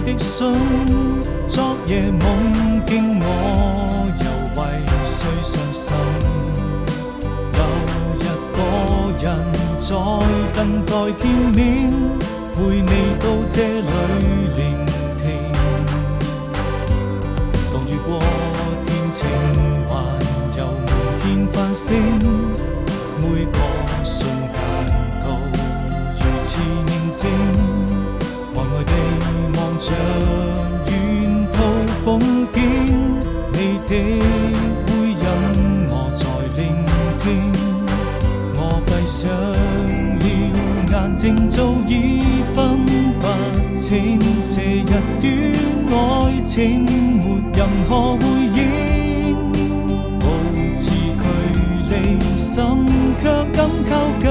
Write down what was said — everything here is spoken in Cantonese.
的信，昨夜夢見我又為誰傷心？有一個人在等待見面，陪你到這裏聆聽。當遇過天晴還又無見繁星，每個瞬間都如此寧靜。呆呆地望着沿途風景，你的回音我在聆聽。我閉上了眼睛，早已分不清這一段愛情沒任何回應，保持距離，心卻敢靠近。